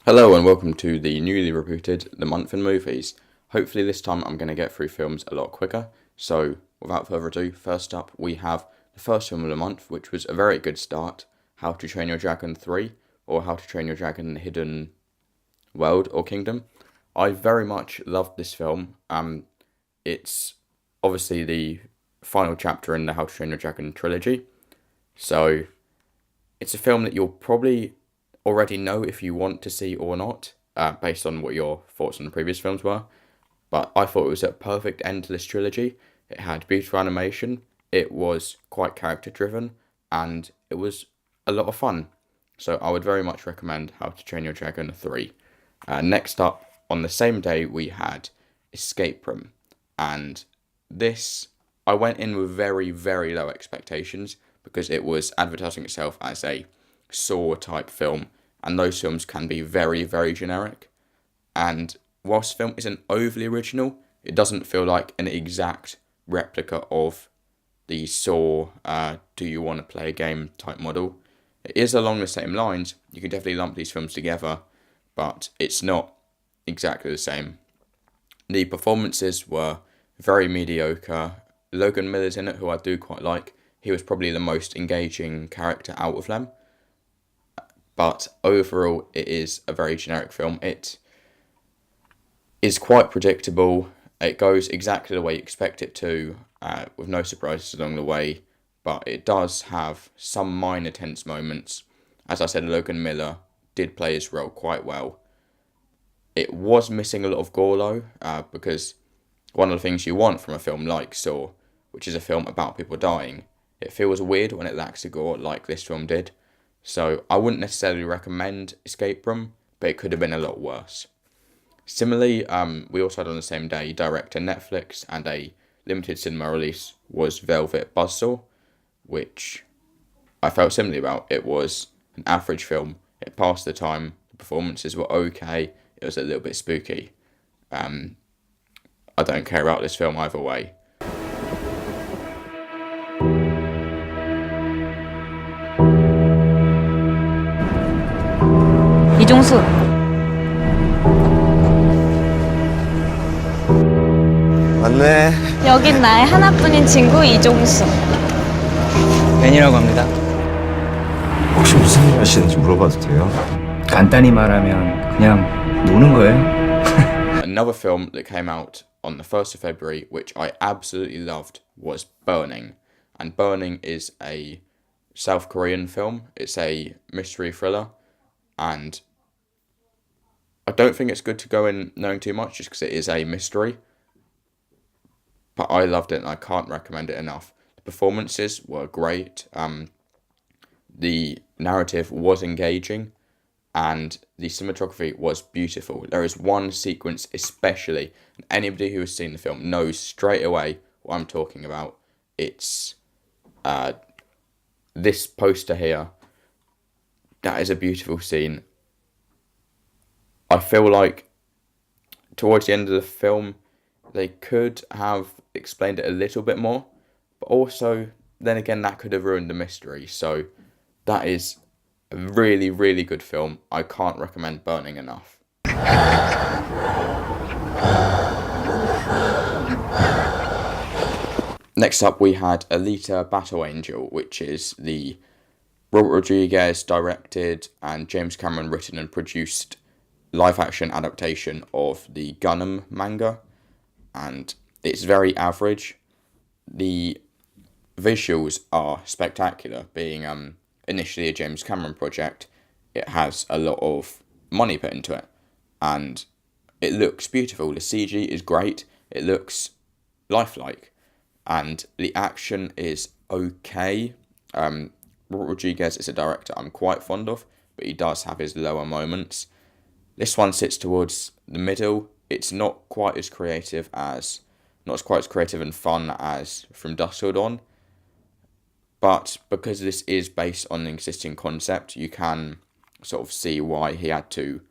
Hello and welcome to the newly rebooted The Month in Movies. Hopefully this time I'm going to get through films a lot quicker. So without further ado, first up we have the first film of the month, which was a very good start, How to Train Your Dragon 3, or How to Train Your Dragon Hidden World or Kingdom. I very much loved this film. It's obviously the final chapter in the How to Train Your Dragon trilogy. So it's a film that you'll probably already know if you want to see or not, based on what your thoughts on the previous films were. But I thought it was a perfect end to this trilogy. It had beautiful animation, it was quite character driven, and it was a lot of fun. So I would very much recommend How to Train Your Dragon 3. Next up, on the same day, we had Escape Room. And this, I went in with very, very low expectations because it was advertising itself as a Saw type film, and those films can be very, very generic. And whilst the film isn't overly original, it doesn't feel like an exact replica of the Saw do you want to play a game type model. It is along the same lines. You can definitely lump these films together, but it's not exactly the same. The performances were very mediocre. Logan Miller's in it, who I do quite like. He was probably the most engaging character out of them. But overall, it is a very generic film. It is quite predictable. It goes exactly the way you expect it to, with no surprises along the way. But it does have some minor tense moments. As I said, Logan Miller did play his role quite well. It was missing a lot of gore though, because one of the things you want from a film like Saw, which is a film about people dying, it feels weird when it lacks the gore like this film did. So I wouldn't necessarily recommend Escape Room, but it could have been a lot worse. Similarly, we also had on the same day, direct to Netflix and a limited cinema release, was Velvet Buzzsaw, which I felt similarly about. It was an average film. It passed the time. The performances were okay. It was a little bit spooky. I don't care about this film either way. 이종수. 맞네. 여긴 나의 하나뿐인 친구 이종수. 벤이라고 합니다. 혹시 무슨 일 하시는지 물어봐도 돼요? 간단히 말하면 그냥 노는 거예요. Another film that came out on the 1st of February, which I absolutely loved, was Burning. And Burning is a South Korean film. It's a mystery thriller. And I don't think it's good to go in knowing too much just because it is a mystery. But I loved it and I can't recommend it enough. The performances were great. The narrative was engaging. And the cinematography was beautiful. There is one sequence especially, and anybody who has seen the film knows straight away what I'm talking about. It's this poster here. That is a beautiful scene. I feel like towards the end of the film, they could have explained it a little bit more, but also, then again, that could have ruined the mystery. So that is a really, really good film. I can't recommend Burning enough. Next up, we had Alita Battle Angel, which is the Robert Rodriguez directed and James Cameron written and produced live-action adaptation of the Gundam manga. And it's very average. The visuals are spectacular, being initially a James Cameron project. It has a lot of money put into it, and it looks beautiful. The CG is great. It looks lifelike, and the action is okay. Robert Rodriguez is a director I'm quite fond of, but he does have his lower moments. This one sits towards the middle. It's not quite as creative and fun as From Dusk Till Dawn. But because this is based on an existing concept, you can sort of see why he had to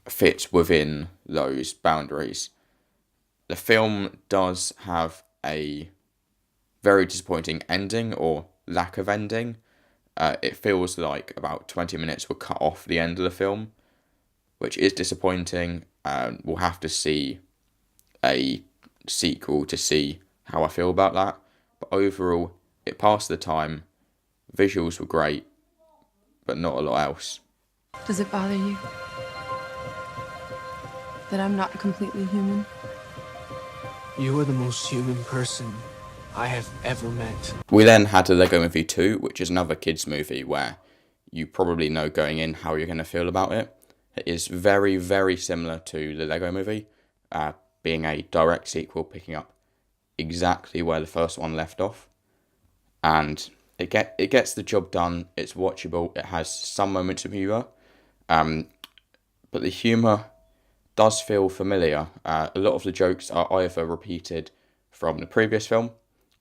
fit within those boundaries. The film does have a very disappointing ending, or lack of ending. It feels like about 20 minutes were cut off the end of the film, which is disappointing. We'll have to see a sequel to see how I feel about that. But overall, it passed the time. Visuals were great, but not a lot else. Does it bother you that I'm not completely human? You are the most human person I have ever met. We then had The Lego Movie 2, which is another kids movie where you probably know going in how you're going to feel about it. It is very, very similar to The Lego Movie, being a direct sequel, picking up exactly where the first one left off. And it gets the job done. It's watchable. It has some moments of humour. But the humour does feel familiar. A lot of the jokes are either repeated from the previous film,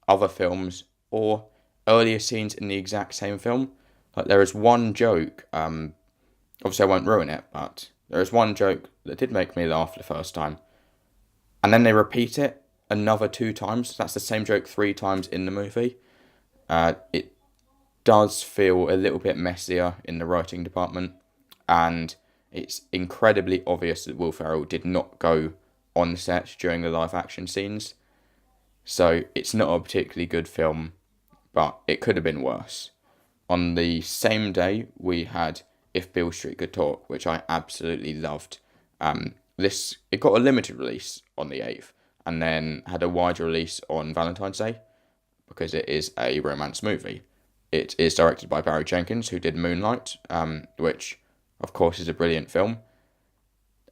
other films, or earlier scenes in the exact same film. Like there is one joke, obviously I won't ruin it, but there is one joke that did make me laugh the first time. And then they repeat it another 2 times. That's the same joke 3 times in the movie. It does feel a little bit messier in the writing department, and it's incredibly obvious that Will Ferrell did not go on set during the live action scenes. So it's not a particularly good film, but it could have been worse. On the same day, we had If Beale Street Could Talk, which I absolutely loved. It got a limited release on the 8th, and then had a wider release on Valentine's Day, because it is a romance movie. It is directed by Barry Jenkins, who did Moonlight, which, of course, is a brilliant film.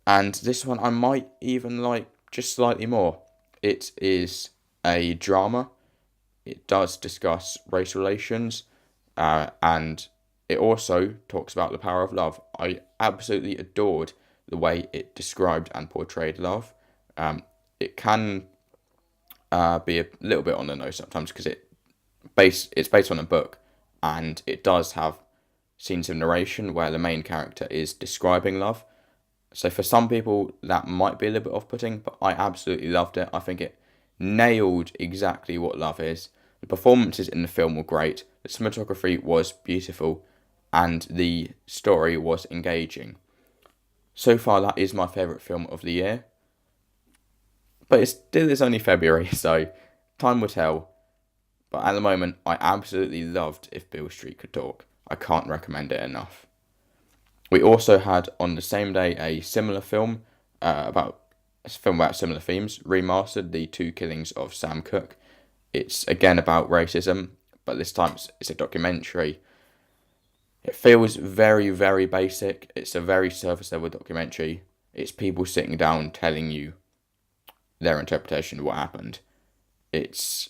And this one I might even like just slightly more. It is a drama. It does discuss race relations, and it also talks about the power of love. I absolutely adored the way it described and portrayed love. It can be a little bit on the nose sometimes because it's based on a book, and it does have scenes of narration where the main character is describing love. So for some people that might be a little bit off-putting, but I absolutely loved it. I think it nailed exactly what love is. The performances in the film were great, the cinematography was beautiful, and the story was engaging. So far, that is my favourite film of the year. But it still is only February, so time will tell. But at the moment, I absolutely loved If Beale Street Could Talk. I can't recommend it enough. We also had on the same day a similar film about similar themes, Remastered, The 2 Killings of Sam Cooke. It's again about racism, but this time it's a documentary. It feels very, very basic. It's a very surface level documentary. It's people sitting down telling you their interpretation of what happened. It's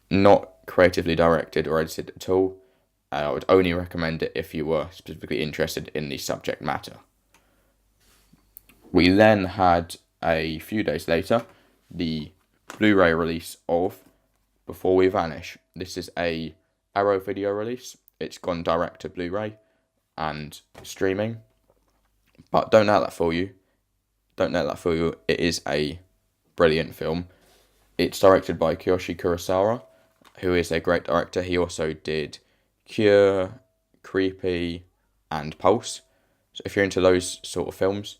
not creatively directed or edited at all. I would only recommend it if you were specifically interested in the subject matter. We then had, a few days later, the Blu-ray release of Before We Vanish. This is a Arrow video release. It's gone direct to Blu-ray and streaming. But don't let that fool you. It is a brilliant film. It's directed by Kiyoshi Kurosawa, who is a great director. He also did Cure, Creepy, and Pulse. So if you're into those sort of films,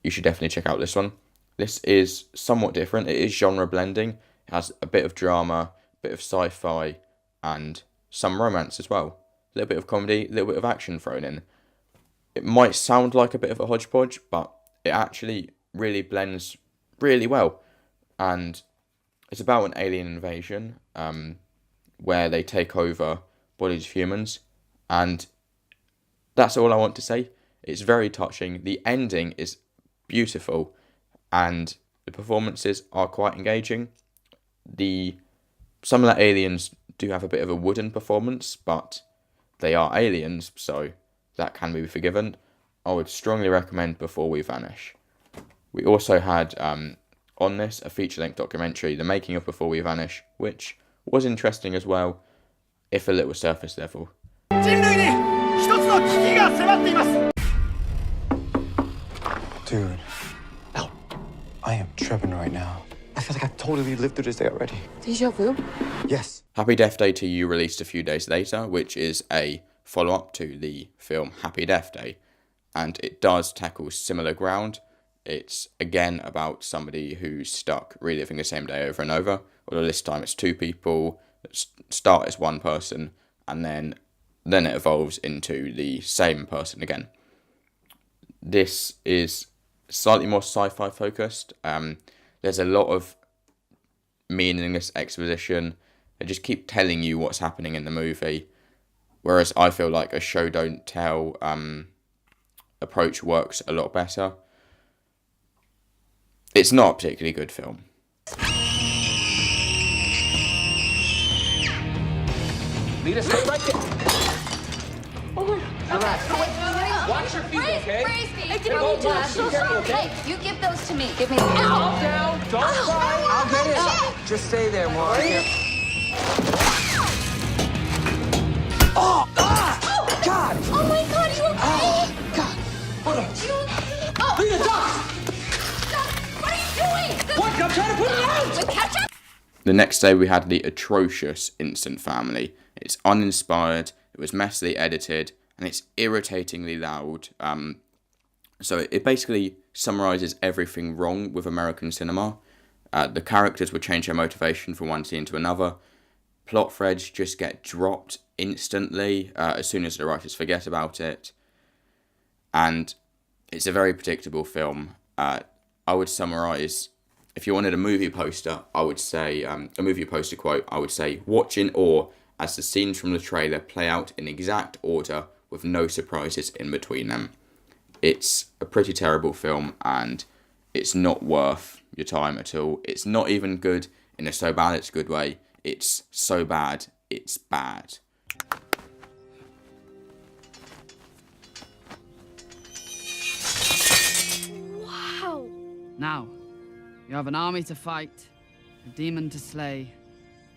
you should definitely check out this one. This is somewhat different. It is genre blending. It has a bit of drama, a bit of sci-fi, and some romance as well. A little bit of comedy, a little bit of action thrown in. It might sound like a bit of a hodgepodge, but it actually really blends really well. And it's about an alien invasion where they take over bodies of humans. And that's all I want to say. It's very touching. The ending is beautiful, and the performances are quite engaging. Some of the aliens do have a bit of a wooden performance, but they are aliens, so that can be forgiven. I would strongly recommend Before We Vanish. We also had on this a feature-length documentary, The Making of Before We Vanish, which was interesting as well, if a little surface level. Dude, I am tripping right now. I feel like I've totally lived through this day already. Deja vu? Yes. Happy Death Day to You released a few days later, which is a follow-up to the film Happy Death Day, and it does tackle similar ground. It's again about somebody who's stuck reliving the same day over and over, although this time it's two people that start as one person, and then it evolves into the same person again. This is slightly more sci-fi focused. There's a lot of meaningless exposition. They just keep telling you what's happening in the movie, whereas I feel like a show don't tell approach works a lot better. It's not a particularly good film. Lead us right there. Relax. Watch your feet, okay? Raise me. I didn't mean to. I'm so sorry. Okay? You give those to me. Give me. Ow. Calm down. Don't cry. I'll get it. Just stay there, Mom. Oh my God, you okay? God. Hold on. Oh. Lead us up. What are you doing? What? I'm trying to put it out. Catch up. The next day we had the atrocious Instant Family. It's uninspired, it was messily edited, and it's irritatingly loud. So it basically summarises everything wrong with American cinema. The characters would change their motivation from one scene to another. Plot threads just get dropped instantly as soon as the writers forget about it. And it's a very predictable film. I would summarise, if you wanted a movie poster, I would say, a movie poster quote, I would say, watch in awe as the scenes from the trailer play out in exact order with no surprises in between them. It's a pretty terrible film and it's not worth your time at all. It's not even good in a so bad it's good way. It's so bad, it's bad. Wow. Now, you have an army to fight, a demon to slay,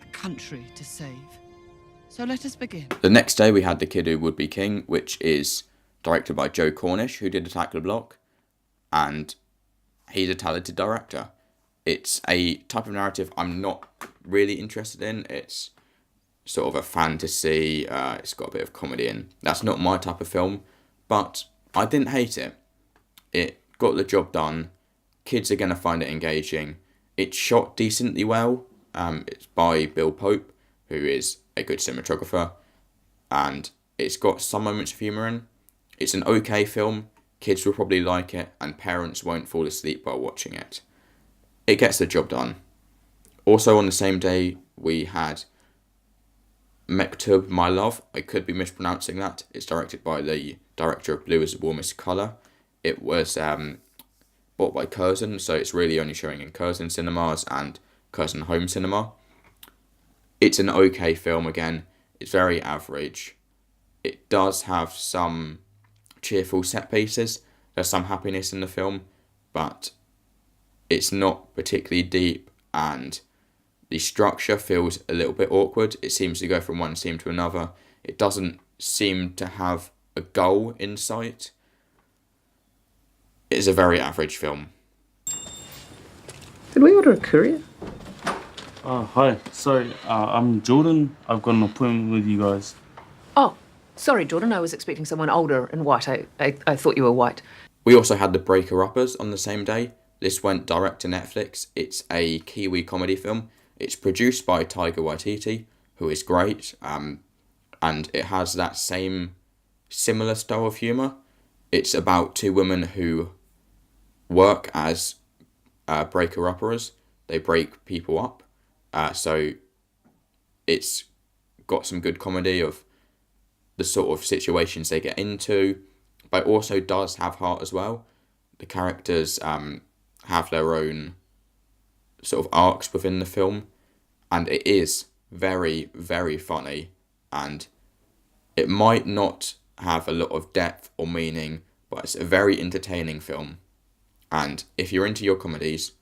a country to save. So let us begin. The next day we had The Kid Who Would Be King, which is directed by Joe Cornish, who did Attack the Block, and he's a talented director. It's a type of narrative I'm not really interested in. It's sort of a fantasy, it's got a bit of comedy in. That's not my type of film, but I didn't hate it. It got the job done. Kids are going to find it engaging. It's shot decently well. It's by Bill Pope, who is a good cinematographer, and it's got some moments of humour in. It's an okay film. Kids will probably like it, and parents won't fall asleep while watching it. It gets the job done. Also on the same day, we had Mektoub, My Love. I could be mispronouncing that. It's directed by the director of Blue is the Warmest Colour. It was bought by Curzon, so it's really only showing in Curzon cinemas and Curzon home cinema. It's an okay film again. It's very average. It does have some cheerful set pieces. There's some happiness in the film, but it's not particularly deep, and the structure feels a little bit awkward. It seems to go from one scene to another. It doesn't seem to have a goal in sight. It's a very average film. Did we order a courier? Hi. Sorry, I'm Jordan. I've got an appointment with you guys. Oh, sorry, Jordan. I was expecting someone older and white. I thought you were white. We also had The Breaker-Uppers on the same day. This went direct to Netflix. It's a Kiwi comedy film. It's produced by Taika Waititi, who is great, and it has that similar style of humour. It's about two women who work as breaker-uppers. They break people up. So it's got some good comedy of the sort of situations they get into, but it also does have heart as well. The characters have their own sort of arcs within the film, and it is very, very funny, and it might not have a lot of depth or meaning, but it's a very entertaining film, and if you're into your comedies,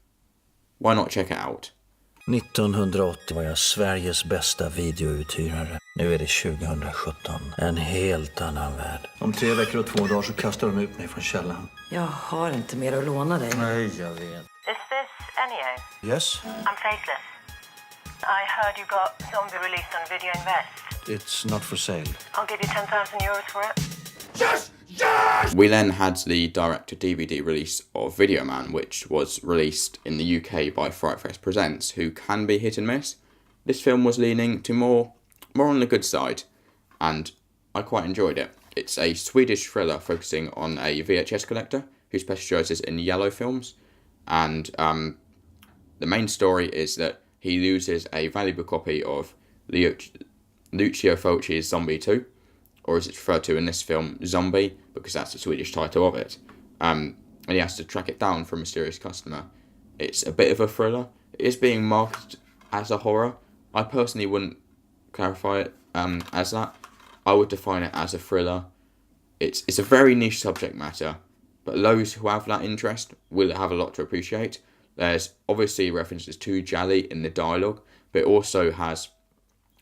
why not check it out? 1980 var jag Sveriges bästa videouthyrare. Nu är det 2017. En helt annan värld. Om 3 veckor och 2 dagar så kastar de ut mig från källaren. Jag har inte mer att låna dig. Nej, jag vet. Is this Ennio? Yes? I'm faceless. I heard you got Zombie released on Video Invest. It's not for sale. I'll give you 10,000 euros for it. We then had the direct-to-DVD release of Videoman, which was released in the UK by Fright Fest Presents, who can be hit and miss. This film was leaning to more on the good side, and I quite enjoyed it. It's a Swedish thriller focusing on a VHS collector who specialises in yellow films, and the main story is that he loses a valuable copy of Lucio Fulci's Zombie 2, or as it's referred to in this film, Zombie, because that's the Swedish title of it. And he has to track it down from a mysterious customer. It's a bit of a thriller. It is being marketed as a horror. I personally wouldn't clarify it as that. I would define it as a thriller. It's a very niche subject matter, but those who have that interest will have a lot to appreciate. There's obviously references to Jali in the dialogue, but it also has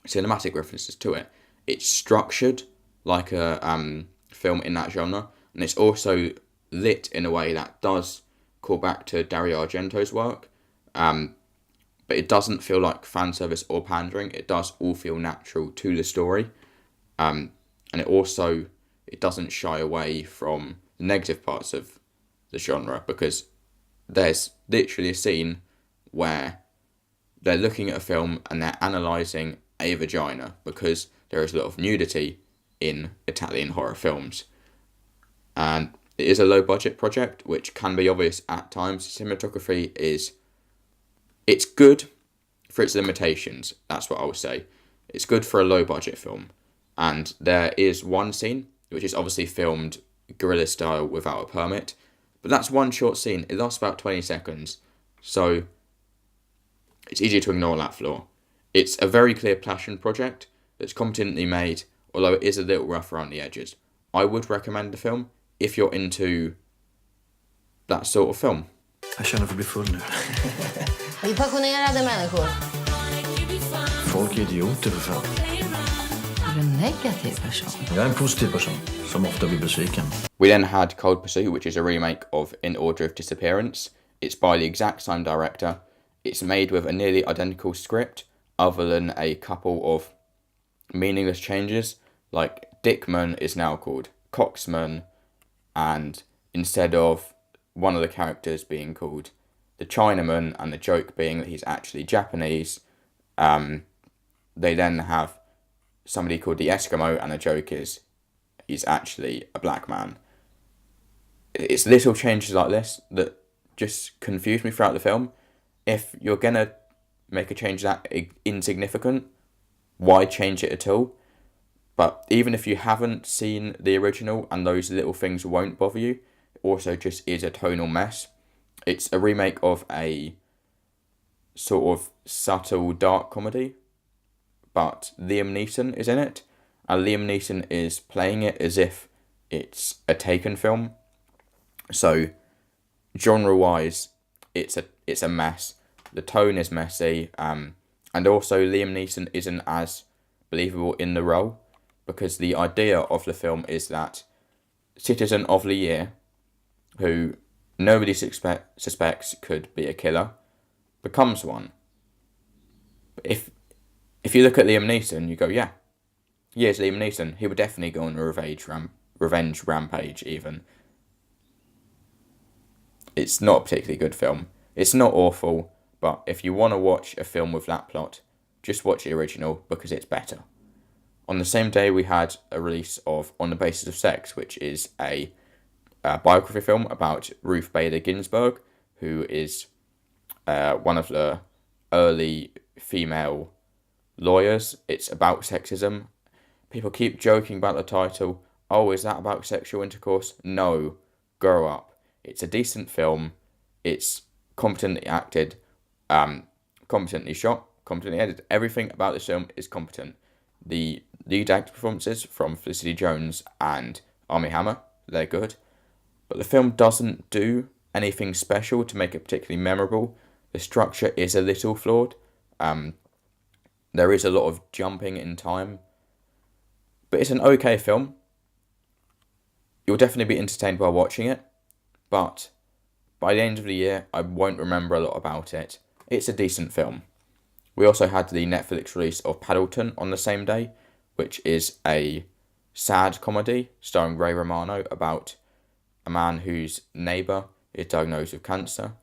cinematic references to it. It's structured like a film in that genre, and it's also lit in a way that does call back to Dario Argento's work, but it doesn't feel like fan service or pandering. It does all feel natural to the story, and it doesn't shy away from the negative parts of the genre, because there's literally a scene where they're looking at a film and they're analysing a vagina, because there is a lot of nudity in Italian horror films. And it is a low budget project, which can be obvious at times. Cinematography it's good for its limitations, that's what I would say. It's good for a low budget film. And there is one scene, which is obviously filmed guerrilla style without a permit, but that's one short scene. It lasts about 20 seconds, so it's easy to ignore that flaw. It's a very clear passion project that's competently made, although it is a little rough around the edges. I would recommend the film if you're into that sort of film. Jag känner för att bli full nu. Vi är passionerade människor. Folk är idioter för fan. Är du en negativ person? Jag är en positiv person som ofta blir besviken. We then had Cold Pursuit, which is a remake of In Order of Disappearance. It's by the exact same director. It's made with a nearly identical script, other than a couple of meaningless changes, like Dickman is now called Coxman, and instead of one of the characters being called the Chinaman and the joke being that he's actually Japanese, they then have somebody called the Eskimo and the joke is he's actually a black man. It's little changes like this that just confuse me throughout the film. If you're gonna make a change that insignificant, why change it at all? But even if you haven't seen the original and those little things won't bother you, it also just is a tonal mess. It's a remake of a sort of subtle dark comedy, but Liam Neeson is in it, and Liam Neeson is playing it as if it's a Taken film. So genre-wise, it's a mess. The tone is messy, and also Liam Neeson isn't as believable in the role, because the idea of the film is that Citizen of the Year, who nobody suspects could be a killer, becomes one. But if you look at Liam Neeson, you go, yeah, it's Liam Neeson. He would definitely go on a revenge rampage even. It's not a particularly good film. It's not awful, but if you want to watch a film with that plot, just watch the original, because it's better. On the same day, we had a release of On the Basis of Sex, which is a biography film about Ruth Bader Ginsburg, who is one of the early female lawyers. It's about sexism. People keep joking about the title. Oh, is that about sexual intercourse? No, grow up. It's a decent film. It's competently acted, competently shot, competently edited. Everything about this film is competent. The lead actor performances from Felicity Jones and Armie Hammer, they're good. But the film doesn't do anything special to make it particularly memorable. The structure is a little flawed. There is a lot of jumping in time. But it's an okay film. You'll definitely be entertained while watching it. But by the end of the year, I won't remember a lot about it. It's a decent film. We also had the Netflix release of Paddleton on the same day, which is a sad comedy starring Ray Romano about a man whose neighbour is diagnosed with cancer,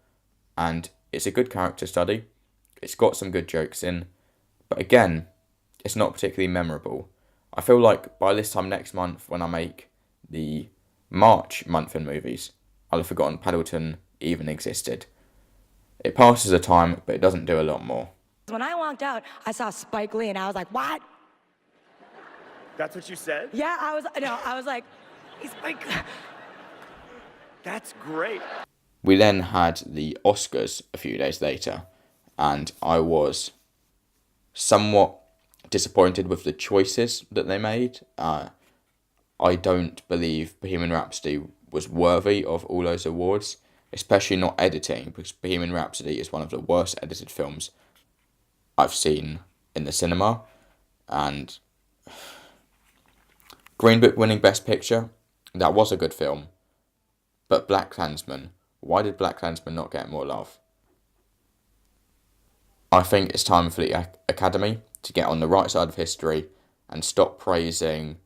and it's a good character study. It's got some good jokes in, but again, it's not particularly memorable. I feel like by this time next month, when I make the March month in movies, I'll have forgotten Paddleton even existed. It passes the time, but it doesn't do a lot more. When I walked out, I saw Spike Lee and I was like, what? That's what you said? Yeah, I was like, he's Spike. That's great. We then had the Oscars a few days later, and I was somewhat disappointed with the choices that they made. I don't believe Bohemian Rhapsody was worthy of all those awards, especially not editing, because Bohemian Rhapsody is one of the worst edited films I've seen in the cinema. And Green Book winning Best Picture, that was a good film. But BlacKkKlansman, why did BlacKkKlansman not get more love? I think it's time for the Academy to get on the right side of history and stop praising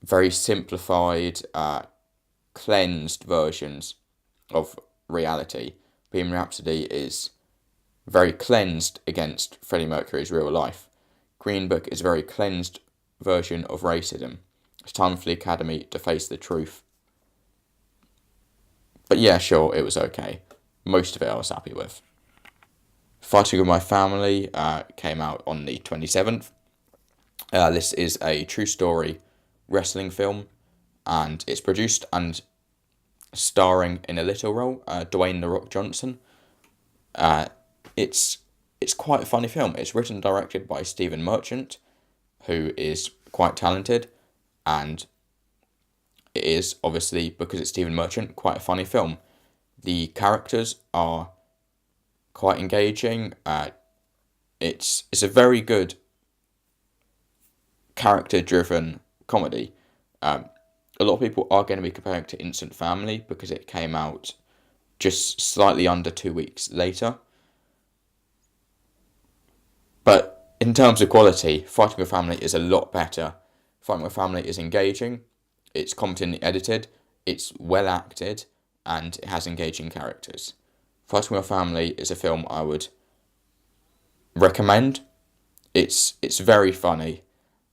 very simplified, cleansed versions of reality. Bohemian Rhapsody is very cleansed against Freddie Mercury's real life. Green Book is a very cleansed version of racism. It's time for the Academy to face the truth. But yeah, sure, it was okay. Most of it I was happy with. Fighting With My Family came out on the 27th. This is a true story wrestling film, and it's produced and starring in a little role, Dwayne "The Rock" Johnson. It's quite a funny film. It's written and directed by Stephen Merchant, who is quite talented, and it is, obviously, because it's Stephen Merchant, quite a funny film. The characters are quite engaging. It's a very good character-driven comedy. A lot of people are going to be comparing it to Instant Family because it came out just slightly under 2 weeks later. But in terms of quality, Fighting With Family is a lot better. Fighting With Family is engaging, it's competently edited, it's well acted, and it has engaging characters. Fighting With Family is a film I would recommend. It's very funny.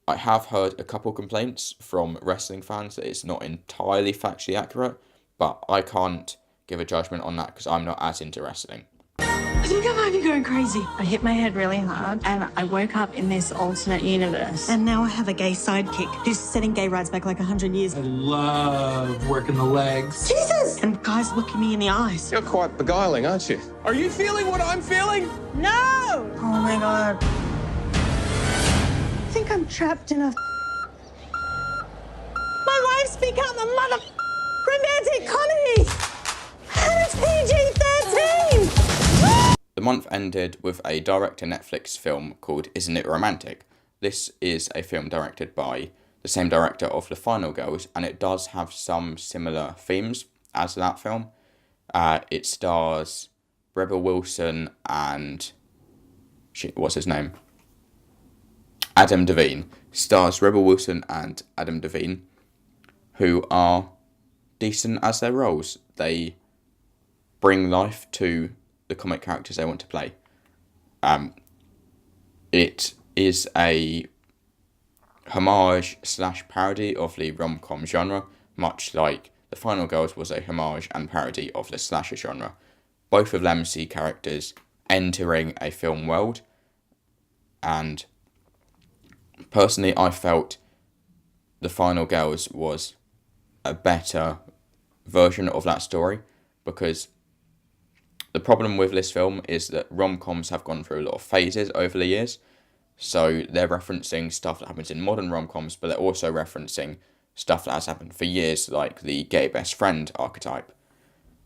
I have heard a couple complaints from wrestling fans that it's not entirely factually accurate, but I can't give a judgment on that because I'm not as into wrestling. I think I might be going crazy. I hit my head really hard and I woke up in this alternate universe. And now I have a gay sidekick who's setting gay rights back like 100 years. I love working the legs. Jesus! And guys looking me in the eyes. You're quite beguiling, aren't you? Are you feeling what I'm feeling? No! Oh my God. I think I'm trapped in a... My life's become a mother... romantic comedy! And it's PG-13! The month ended with a direct-to-Netflix film called Isn't It Romantic? This is a film directed by the same director of The Final Girls, and it does have some similar themes as that film. It stars Rebel Wilson and... what's his name? Adam Devine. Stars Rebel Wilson and Adam Devine, who are decent as their roles. They bring life to the comic characters they want to play. It is a homage / parody of the rom-com genre, much like The Final Girls was a homage and parody of the slasher genre. Both of them see characters entering a film world, and personally I felt The Final Girls was a better version of that story, because the problem with this film is that rom-coms have gone through a lot of phases over the years. So they're referencing stuff that happens in modern rom-coms, but they're also referencing stuff that has happened for years, like the gay best friend archetype.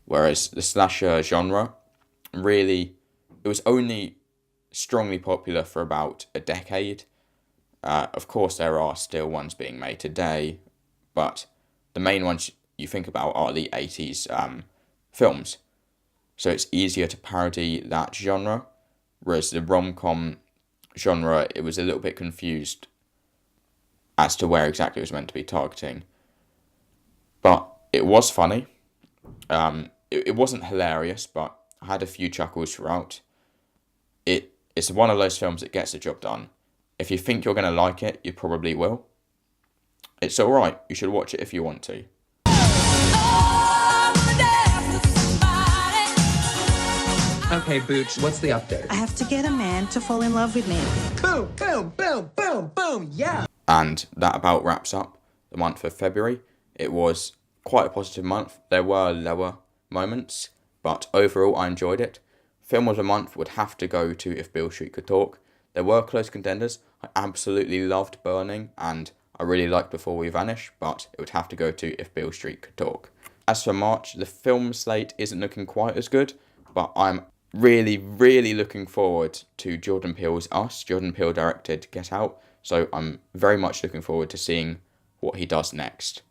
Whereas the slasher genre, really, it was only strongly popular for about a decade. Of course, there are still ones being made today, but the main ones you think about are the 80s films. So it's easier to parody that genre whereas the rom-com genre, it was a little bit confused as to where exactly it was meant to be targeting. But it was funny. It wasn't hilarious, but I had a few chuckles throughout. It's one of those films that gets the job done. If you think you're going to like it, you probably will. It's alright, you should watch it if you want to. Okay, Booch, what's the update? I have to get a man to fall in love with me. Boom, boom, boom, boom, boom, yeah! And that about wraps up the month of February. It was quite a positive month. There were lower moments, but overall I enjoyed it. Film of the month would have to go to If Beale Street Could Talk. There were close contenders. I absolutely loved Burning, and I really liked Before We Vanish, but it would have to go to If Beale Street Could Talk. As for March, the film slate isn't looking quite as good, but I'm really, really looking forward to Jordan Peele's Us. Jordan Peele directed Get Out, so I'm very much looking forward to seeing what he does next.